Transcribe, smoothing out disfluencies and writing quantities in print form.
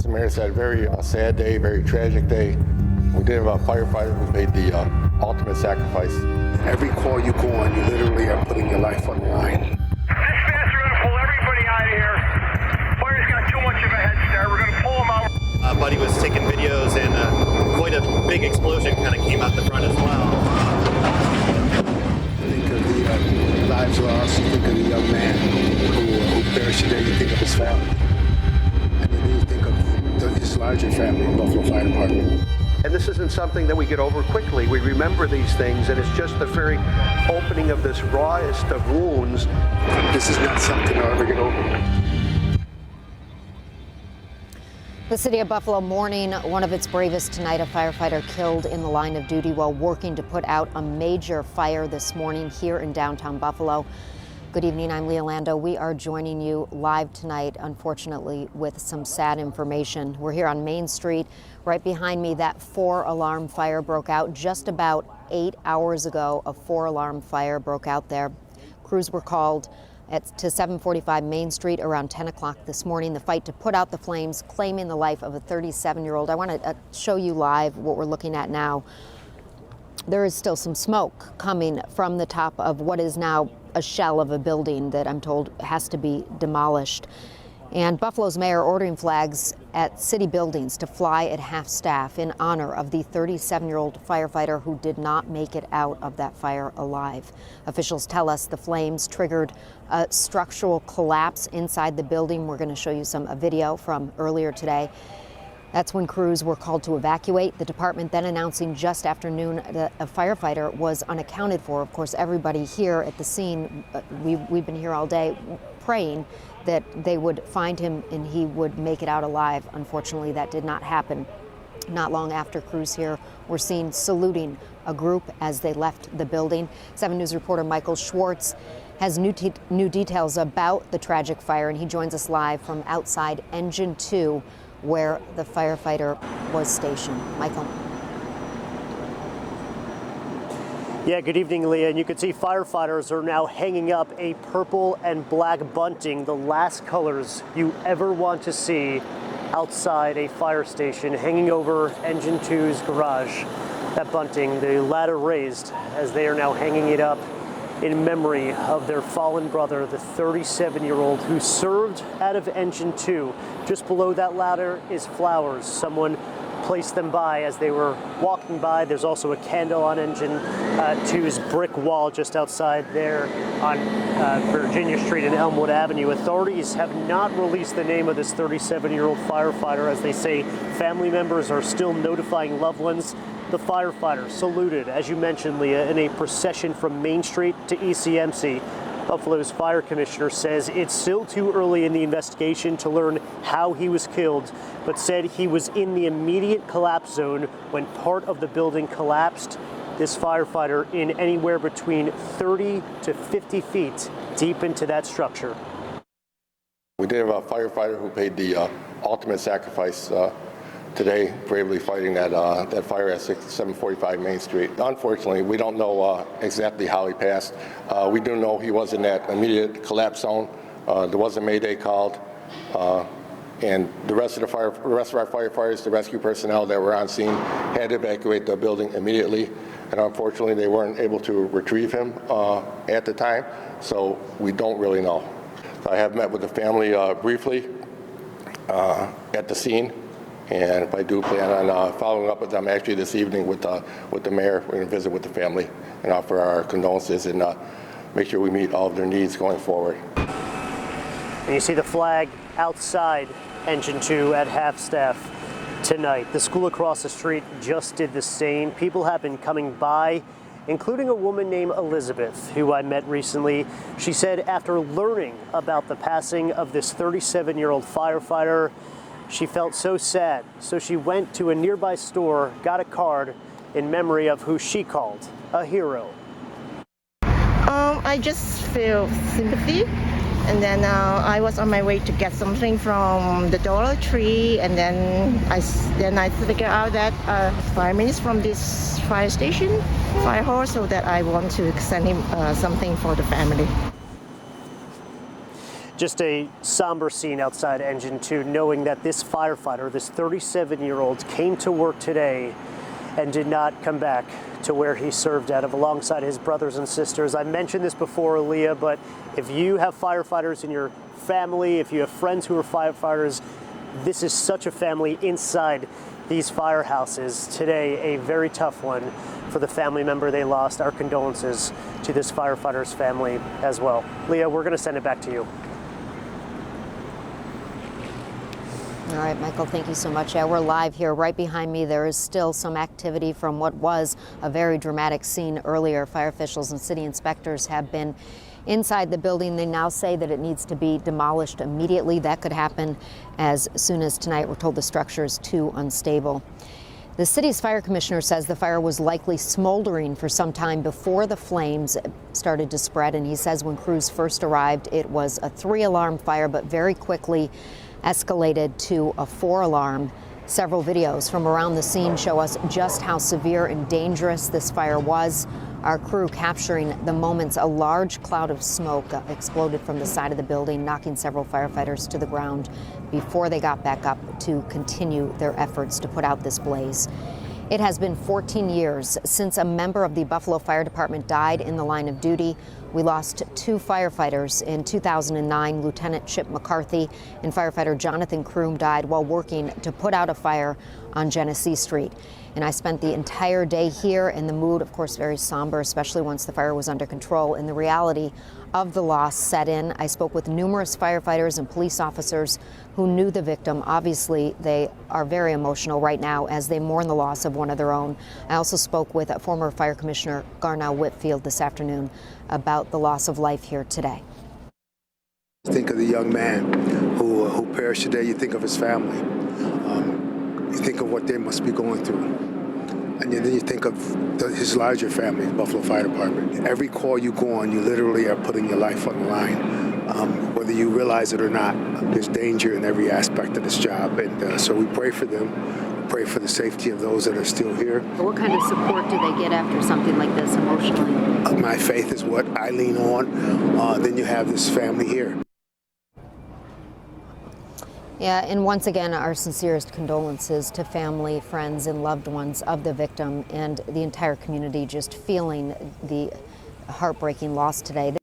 The mayor said a very sad day, very tragic day. We did have a firefighter who made the ultimate sacrifice. Every call you go on, you literally are putting your life on the line. Dispatch, we're going to pull everybody out of here. Fire's got too much of a head start. We're going to pull them out. Buddy was taking videos, and quite a big explosion kind of came out the front as well. Think of the lives lost. You think of the young man who perished today. You think of his family. And then you think of his larger family, Buffalo Fire Department. And this isn't something that we get over quickly. We remember these things, and it's just the very opening of this rawest of wounds. This is not something I'll ever get over. The city of Buffalo mourning one of its bravest tonight, a firefighter killed in the line of duty while working to put out a major fire this morning here in downtown Buffalo. Good evening, I'm Leah Lando. We are joining you live tonight, unfortunately, with some sad information. We're here on Main Street. Right behind me, that 4-alarm fire broke out just about 8 hours ago. A 4-alarm fire broke out there. Crews were called to 745 Main Street around 10 o'clock this morning. The fight to put out the flames, claiming the life of a 37-year-old. I want to show you live what we're looking at now. There is still some smoke coming from the top of what is now a shell of a building that I'm told has to be demolished. And Buffalo's mayor ordering flags at city buildings to fly at half-staff in honor of the 37-year-old firefighter who did not make it out of that fire alive. Officials tell us the flames triggered a structural collapse inside the building. We're going to show you a video from earlier today. That's when crews were called to evacuate. The department then announcing just after noon that a firefighter was unaccounted for. Of course, everybody here at the scene, we've been here all day praying that they would find him and he would make it out alive. Unfortunately, that did not happen. Not long after, crews here were seen saluting a group as they left the building. 7 News reporter Michael Schwartz has new details about the tragic fire, and he joins us live from outside Engine 2, where the firefighter was stationed. Michael. Yeah, good evening, Leah. And you can see firefighters are now hanging up a purple and black bunting, the last colors you ever want to see outside a fire station, hanging over Engine 2's garage. That bunting, the ladder raised, as they are now hanging it up in memory of their fallen brother, the 37-year-old who served out of Engine 2. Just below that ladder is flowers. Someone placed them by as they were walking by. There's also a candle on Engine 2's brick wall just outside there on Virginia Street and Elmwood Avenue. Authorities have not released the name of this 37-year-old firefighter, as they say family members are still notifying loved ones. The firefighter saluted, as you mentioned, Leah, in a procession from Main Street to ECMC. Buffalo's fire commissioner says it's still too early in the investigation to learn how he was killed, but said he was in the immediate collapse zone when part of the building collapsed. This firefighter in anywhere between 30 to 50 feet deep into that structure. We did have a firefighter who paid the ultimate sacrifice today, bravely fighting that fire at 745 Main Street. Unfortunately, we don't know exactly how he passed. We do know he was in that immediate collapse zone. There was a mayday called, and the rest of our firefighters, the rescue personnel that were on scene, had to evacuate the building immediately. And unfortunately, they weren't able to retrieve him at the time, so we don't really know. I have met with the family briefly at the scene. And I do plan on following up with them actually this evening with the mayor. We're going to visit with the family and offer our condolences and make sure we meet all of their needs going forward. And you see the flag outside Engine 2 at half-staff tonight. The school across the street just did the same. People have been coming by, including a woman named Elizabeth, who I met recently. She said after learning about the passing of this 37-year-old firefighter, she felt so sad, so she went to a nearby store, got a card in memory of who she called a hero. I just feel sympathy, and then I was on my way to get something from the Dollar Tree, and then I figured out that 5 minutes from this fire station, fire hall, so that I want to send him something for the family. Just a somber scene outside Engine 2, knowing that this firefighter, this 37-year-old, came to work today and did not come back to where he served out of alongside his brothers and sisters. I mentioned this before, Aaliyah, but if you have firefighters in your family, if you have friends who are firefighters, this is such a family inside these firehouses. Today, a very tough one for the family member they lost. Our condolences to this firefighter's family as well. Leah, we're going to send it back to you. All right, Michael, thank you so much. Yeah, we're live here. Right behind me, there is still some activity from what was a very dramatic scene earlier. Fire officials and city inspectors have been inside the building. They now say that it needs to be demolished immediately. That could happen as soon as tonight. We're told the structure is too unstable. The city's fire commissioner says the fire was likely smoldering for some time before the flames started to spread. And he says when crews first arrived, it was a 3-alarm fire, but very quickly escalated to a 4-alarm. Several videos from around the scene show us just how severe and dangerous this fire was. Our crew capturing the moments a large cloud of smoke exploded from the side of the building, knocking several firefighters to the ground before they got back up to continue their efforts to put out this blaze. It has been 14 years since a member of the Buffalo Fire Department died in the line of duty. We lost 2 firefighters in 2009. Lieutenant Chip McCarthy and firefighter Jonathan Kroom died while working to put out a fire on Genesee Street. And I spent the entire day here, and the mood, of course, very somber, especially once the fire was under control and the reality of the loss set in. I spoke with numerous firefighters and police officers who knew the victim. Obviously, they are very emotional right now as they mourn the loss of one of their own. I also spoke with former Fire Commissioner Garnell Whitfield this afternoon about the loss of life here today. Think of the young man who perished today. You think of his family. You think of what they must be going through. And then you think of his larger family, the Buffalo Fire Department. Every call you go on, you literally are putting your life on the line. Whether you realize it or not, there's danger in every aspect of this job. And so we pray for them, pray for the safety of those that are still here. What kind of support do they get after something like this emotionally? My faith is what I lean on. Then you have this family here. Yeah, and once again, our sincerest condolences to family, friends, and loved ones of the victim and the entire community just feeling the heartbreaking loss today.